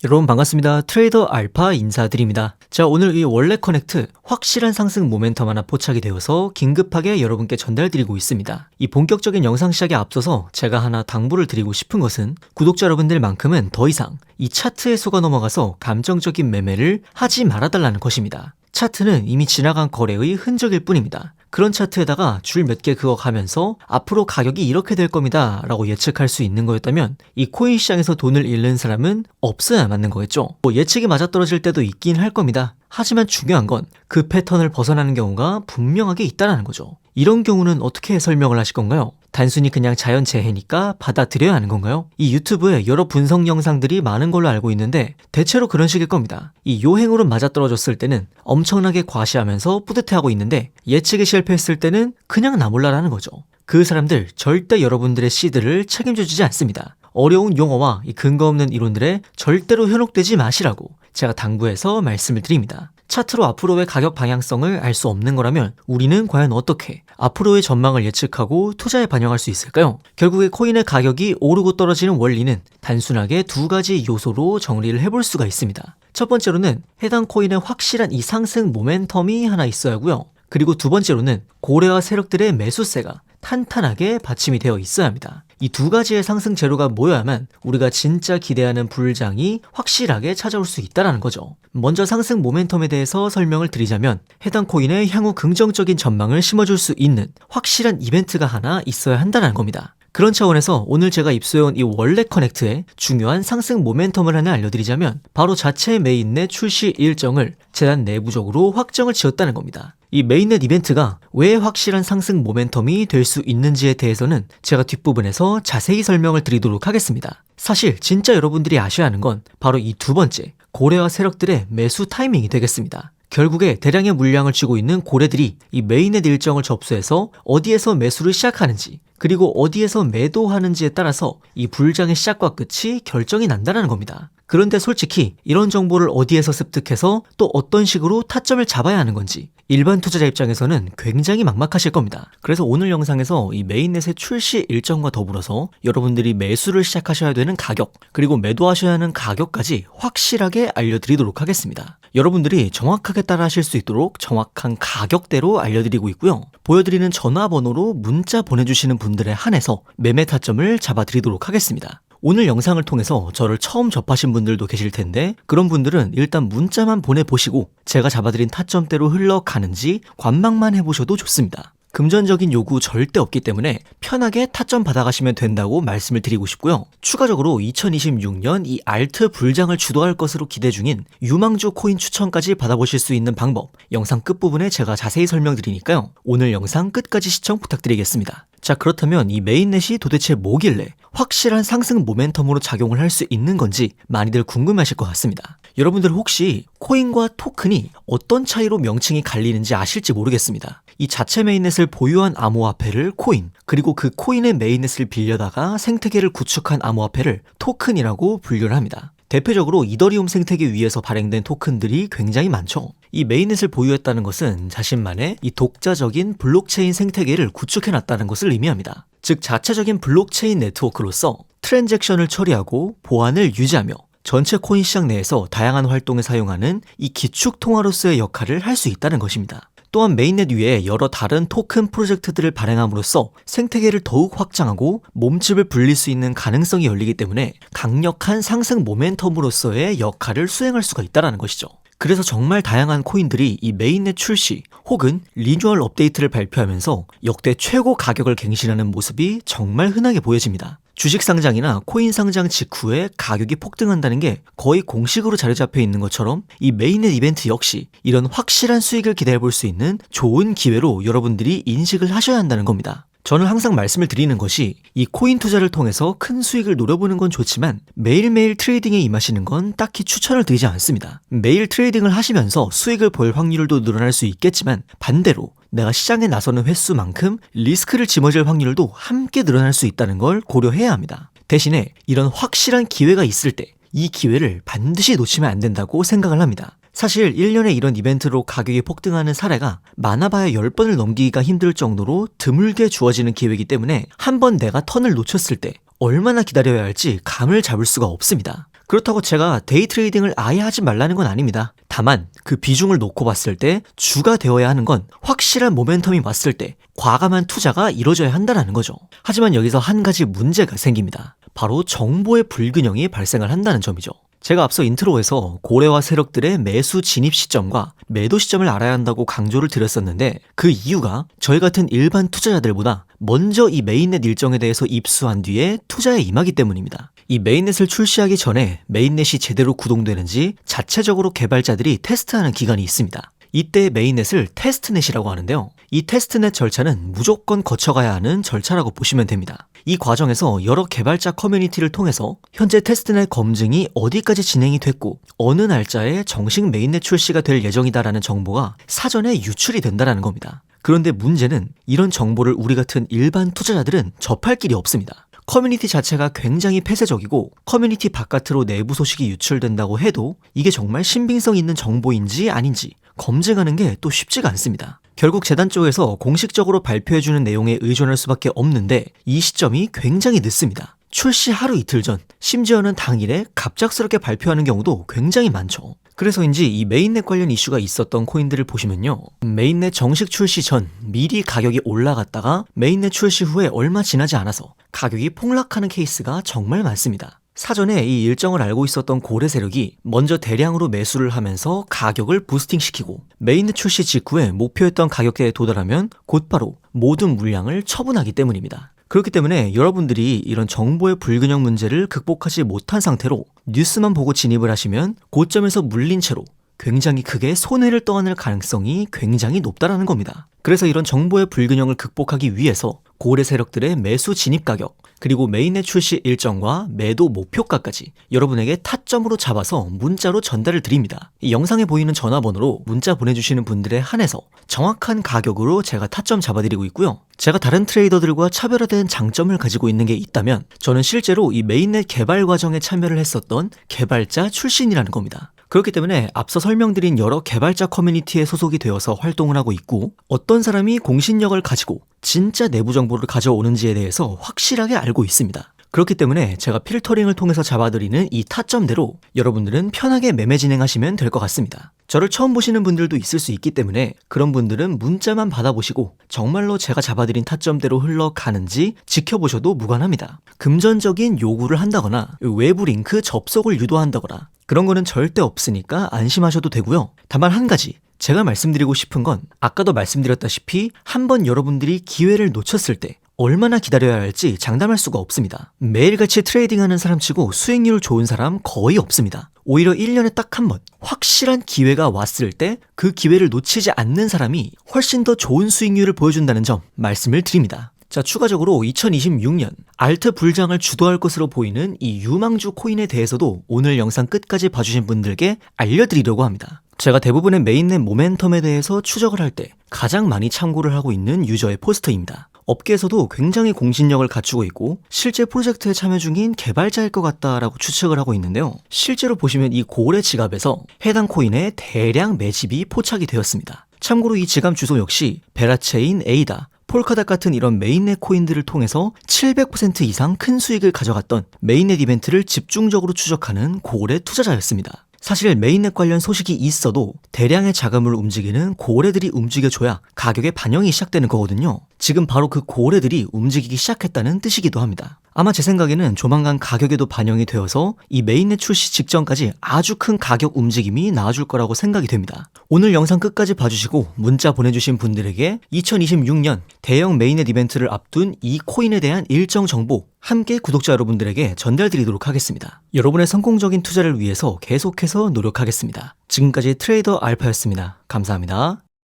여러분 반갑습니다. 트레이더 알파 인사드립니다. 자, 오늘 이 원래 커넥트 확실한 상승 모멘텀 하나 포착이 되어서 긴급하게 여러분께 전달드리고 있습니다. 이 본격적인 영상 시작에 앞서서 제가 하나 당부를 드리고 싶은 것은 구독자 여러분들만큼은 더 이상 이 차트에 속아 넘어가서 감정적인 매매를 하지 말아달라는 것입니다. 차트는 이미 지나간 거래의 흔적일 뿐입니다. 그런 차트에다가 줄 몇 개 그어가면서 앞으로 가격이 이렇게 될 겁니다 라고 예측할 수 있는 거였다면 이 코인 시장에서 돈을 잃는 사람은 없어야 맞는 거겠죠. 예측이 맞아떨어질 때도 있긴 할 겁니다. 하지만 중요한 건 그 패턴을 벗어나는 경우가 분명하게 있다는 거죠. 이런 경우는 어떻게 설명을 하실 건가요? 단순히 그냥 자연재해니까 받아들여야 하는 건가요? 이 유튜브에 여러 분석 영상들이 많은 걸로 알고 있는데 대체로 그런 식일 겁니다. 이 요행으로 맞아떨어졌을 때는 엄청나게 과시하면서 뿌듯해하고 있는데 예측이 실패했을 때는 그냥 나 몰라라는 거죠. 그 사람들 절대 여러분들의 시드를 책임져주지 않습니다. 어려운 용어와 이 근거 없는 이론들에 절대로 현혹되지 마시라고 제가 당부해서 말씀을 드립니다. 차트로 앞으로의 가격 방향성을 알 수 없는 거라면 우리는 과연 어떻게 앞으로의 전망을 예측하고 투자에 반영할 수 있을까요? 결국에 코인의 가격이 오르고 떨어지는 원리는 단순하게 두 가지 요소로 정리를 해볼 수가 있습니다. 첫 번째로는 해당 코인의 확실한 이 상승 모멘텀이 하나 있어야 하고요. 그리고 두 번째로는 고래와 세력들의 매수세가 탄탄하게 받침이 되어 있어야 합니다. 이 두 가지의 상승 재료가 모여야만 우리가 진짜 기대하는 불장이 확실하게 찾아올 수 있다는 거죠. 먼저 상승 모멘텀에 대해서 설명을 드리자면 해당 코인의 향후 긍정적인 전망을 심어줄 수 있는 확실한 이벤트가 하나 있어야 한다는 겁니다. 그런 차원에서 오늘 제가 입수해온 이 원래 커넥트의 중요한 상승 모멘텀을 하나 알려드리자면 바로 자체 메인넷 출시 일정을 재단 내부적으로 확정을 지었다는 겁니다. 이 메인넷 이벤트가 왜 확실한 상승 모멘텀이 될 수 있는지에 대해서는 제가 뒷부분에서 자세히 설명을 드리도록 하겠습니다. 사실 진짜 여러분들이 아셔야 하는 건 바로 이 두 번째, 고래와 세력들의 매수 타이밍이 되겠습니다. 결국에 대량의 물량을 쥐고 있는 고래들이 이 메인넷 일정을 접수해서 어디에서 매수를 시작하는지 그리고 어디에서 매도하는지에 따라서 이 불장의 시작과 끝이 결정이 난다는 겁니다. 그런데 솔직히 이런 정보를 어디에서 습득해서 또 어떤 식으로 타점을 잡아야 하는 건지 일반 투자자 입장에서는 굉장히 막막하실 겁니다. 그래서 오늘 영상에서 이 메인넷의 출시 일정과 더불어서 여러분들이 매수를 시작하셔야 되는 가격 그리고 매도하셔야 하는 가격까지 확실하게 알려드리도록 하겠습니다. 여러분들이 정확하게 따라 하실 수 있도록 정확한 가격대로 알려드리고 있고요. 보여드리는 전화번호로 문자 보내주시는 분들에 한해서 매매 타점을 잡아드리도록 하겠습니다. 오늘 영상을 통해서 저를 처음 접하신 분들도 계실 텐데 그런 분들은 일단 문자만 보내보시고 제가 잡아드린 타점대로 흘러가는지 관망만 해보셔도 좋습니다. 금전적인 요구 절대 없기 때문에 편하게 타점 받아가시면 된다고 말씀을 드리고 싶고요. 추가적으로 2026년 이 알트 불장을 주도할 것으로 기대 중인 유망주 코인 추천까지 받아보실 수 있는 방법 영상 끝부분에 제가 자세히 설명드리니까요. 오늘 영상 끝까지 시청 부탁드리겠습니다. 자, 그렇다면 이 메인넷이 도대체 뭐길래 확실한 상승 모멘텀으로 작용을 할 수 있는 건지 많이들 궁금하실 것 같습니다. 여러분들 혹시 코인과 토큰이 어떤 차이로 명칭이 갈리는지 아실지 모르겠습니다. 이 자체 메인넷을 보유한 암호화폐를 코인, 그리고 그 코인의 메인넷을 빌려다가 생태계를 구축한 암호화폐를 토큰이라고 분류를 합니다. 대표적으로 이더리움 생태계 위에서 발행된 토큰들이 굉장히 많죠. 이 메인넷을 보유했다는 것은 자신만의 이 독자적인 블록체인 생태계를 구축해놨다는 것을 의미합니다. 즉 자체적인 블록체인 네트워크로서 트랜잭션을 처리하고 보안을 유지하며 전체 코인 시장 내에서 다양한 활동에 사용하는 이 기축 통화로서의 역할을 할 수 있다는 것입니다. 또한 메인넷 위에 여러 다른 토큰 프로젝트들을 발행함으로써 생태계를 더욱 확장하고 몸집을 불릴 수 있는 가능성이 열리기 때문에 강력한 상승 모멘텀으로서의 역할을 수행할 수가 있다는 것이죠. 그래서 정말 다양한 코인들이 이 메인넷 출시 혹은 리뉴얼 업데이트를 발표하면서 역대 최고 가격을 갱신하는 모습이 정말 흔하게 보여집니다. 주식 상장이나 코인 상장 직후에 가격이 폭등한다는 게 거의 공식으로 자리 잡혀 있는 것처럼 이 메인넷 이벤트 역시 이런 확실한 수익을 기대해 볼 수 있는 좋은 기회로 여러분들이 인식을 하셔야 한다는 겁니다. 저는 항상 말씀을 드리는 것이 이 코인 투자를 통해서 큰 수익을 노려보는 건 좋지만 매일매일 트레이딩에 임하시는 건 딱히 추천을 드리지 않습니다. 매일 트레이딩을 하시면서 수익을 볼 확률도 늘어날 수 있겠지만 반대로 내가 시장에 나서는 횟수만큼 리스크를 짊어질 확률도 함께 늘어날 수 있다는 걸 고려해야 합니다. 대신에 이런 확실한 기회가 있을 때 이 기회를 반드시 놓치면 안 된다고 생각을 합니다. 사실 1년에 이런 이벤트로 가격이 폭등하는 사례가 많아봐야 10번을 넘기기가 힘들 정도로 드물게 주어지는 기회이기 때문에 한번 내가 턴을 놓쳤을 때 얼마나 기다려야 할지 감을 잡을 수가 없습니다. 그렇다고 제가 데이 트레이딩을 아예 하지 말라는 건 아닙니다. 다만 그 비중을 놓고 봤을 때 주가 되어야 하는 건 확실한 모멘텀이 왔을 때 과감한 투자가 이루어져야 한다는 거죠. 하지만 여기서 한 가지 문제가 생깁니다. 바로 정보의 불균형이 발생을 한다는 점이죠. 제가 앞서 인트로에서 고래와 세력들의 매수 진입 시점과 매도 시점을 알아야 한다고 강조를 드렸었는데 그 이유가 저희 같은 일반 투자자들보다 먼저 이 메인넷 일정에 대해서 입수한 뒤에 투자에 임하기 때문입니다. 이 메인넷을 출시하기 전에 메인넷이 제대로 구동되는지 자체적으로 개발자들이 테스트하는 기간이 있습니다. 이때 메인넷을 테스트넷이라고 하는데요. 이 테스트넷 절차는 무조건 거쳐가야 하는 절차라고 보시면 됩니다. 이 과정에서 여러 개발자 커뮤니티를 통해서 현재 테스트넷 검증이 어디까지 진행이 됐고 어느 날짜에 정식 메인넷 출시가 될 예정이다라는 정보가 사전에 유출이 된다는 겁니다. 그런데 문제는 이런 정보를 우리 같은 일반 투자자들은 접할 길이 없습니다. 커뮤니티 자체가 굉장히 폐쇄적이고 커뮤니티 바깥으로 내부 소식이 유출된다고 해도 이게 정말 신빙성 있는 정보인지 아닌지 검증하는 게 또 쉽지가 않습니다. 결국 재단 쪽에서 공식적으로 발표해주는 내용에 의존할 수밖에 없는데 이 시점이 굉장히 늦습니다. 출시 하루 이틀 전, 심지어는 당일에 갑작스럽게 발표하는 경우도 굉장히 많죠. 그래서인지 이 메인넷 관련 이슈가 있었던 코인들을 보시면요. 메인넷 정식 출시 전 미리 가격이 올라갔다가 메인넷 출시 후에 얼마 지나지 않아서 가격이 폭락하는 케이스가 정말 많습니다. 사전에 이 일정을 알고 있었던 고래 세력이 먼저 대량으로 매수를 하면서 가격을 부스팅시키고 메인넷 출시 직후에 목표했던 가격대에 도달하면 곧바로 모든 물량을 처분하기 때문입니다. 그렇기 때문에 여러분들이 이런 정보의 불균형 문제를 극복하지 못한 상태로 뉴스만 보고 진입을 하시면 고점에서 물린 채로 굉장히 크게 손해를 떠안을 가능성이 굉장히 높다라는 겁니다. 그래서 이런 정보의 불균형을 극복하기 위해서 고래 세력들의 매수 진입 가격 그리고 메인넷 출시 일정과 매도 목표가까지 여러분에게 타점으로 잡아서 문자로 전달을 드립니다. 이 영상에 보이는 전화번호로 문자 보내주시는 분들에 한해서 정확한 가격으로 제가 타점 잡아드리고 있고요. 제가 다른 트레이더들과 차별화된 장점을 가지고 있는 게 있다면 저는 실제로 이 메인넷 개발 과정에 참여를 했었던 개발자 출신이라는 겁니다. 그렇기 때문에 앞서 설명드린 여러 개발자 커뮤니티에 소속이 되어서 활동을 하고 있고 어떤 사람이 공신력을 가지고 진짜 내부 정보를 가져오는지에 대해서 확실하게 알고 있습니다. 그렇기 때문에 제가 필터링을 통해서 잡아드리는 이 타점대로 여러분들은 편하게 매매 진행하시면 될 것 같습니다. 저를 처음 보시는 분들도 있을 수 있기 때문에 그런 분들은 문자만 받아보시고 정말로 제가 잡아드린 타점대로 흘러가는지 지켜보셔도 무관합니다. 금전적인 요구를 한다거나 외부 링크 접속을 유도한다거나 그런 거는 절대 없으니까 안심하셔도 되고요. 다만 한 가지 제가 말씀드리고 싶은 건 아까도 말씀드렸다시피 한번 여러분들이 기회를 놓쳤을 때 얼마나 기다려야 할지 장담할 수가 없습니다. 매일같이 트레이딩하는 사람치고 수익률 좋은 사람 거의 없습니다. 오히려 1년에 딱 한 번 확실한 기회가 왔을 때 그 기회를 놓치지 않는 사람이 훨씬 더 좋은 수익률을 보여준다는 점 말씀을 드립니다. 자, 추가적으로 2026년 알트 불장을 주도할 것으로 보이는 이 유망주 코인에 대해서도 오늘 영상 끝까지 봐주신 분들께 알려드리려고 합니다. 제가 대부분의 메인넷 모멘텀에 대해서 추적을 할 때 가장 많이 참고를 하고 있는 유저의 포스터입니다. 업계에서도 굉장히 공신력을 갖추고 있고 실제 프로젝트에 참여 중인 개발자일 것 같다라고 추측을 하고 있는데요. 실제로 보시면 이 고래 지갑에서 해당 코인의 대량 매집이 포착이 되었습니다. 참고로 이 지갑 주소 역시 베라체인, 에이다, 폴카닷 같은 이런 메인넷 코인들을 통해서 700% 이상 큰 수익을 가져갔던 메인넷 이벤트를 집중적으로 추적하는 고래 투자자였습니다. 사실 메인넷 관련 소식이 있어도 대량의 자금을 움직이는 고래들이 움직여줘야 가격에 반영이 시작되는 거거든요. 지금 바로 그 고래들이 움직이기 시작했다는 뜻이기도 합니다. 아마 제 생각에는 조만간 가격에도 반영이 되어서 이 메인넷 출시 직전까지 아주 큰 가격 움직임이 나와줄 거라고 생각이 됩니다. 오늘 영상 끝까지 봐주시고 문자 보내주신 분들에게 2026년 대형 메인넷 이벤트를 앞둔 이 코인에 대한 일정 정보 함께 구독자 여러분들에게 전달드리도록 하겠습니다. 여러분의 성공적인 투자를 위해서 계속해서 노력하겠습니다. 지금까지 트레이더 알파였습니다. 감사합니다.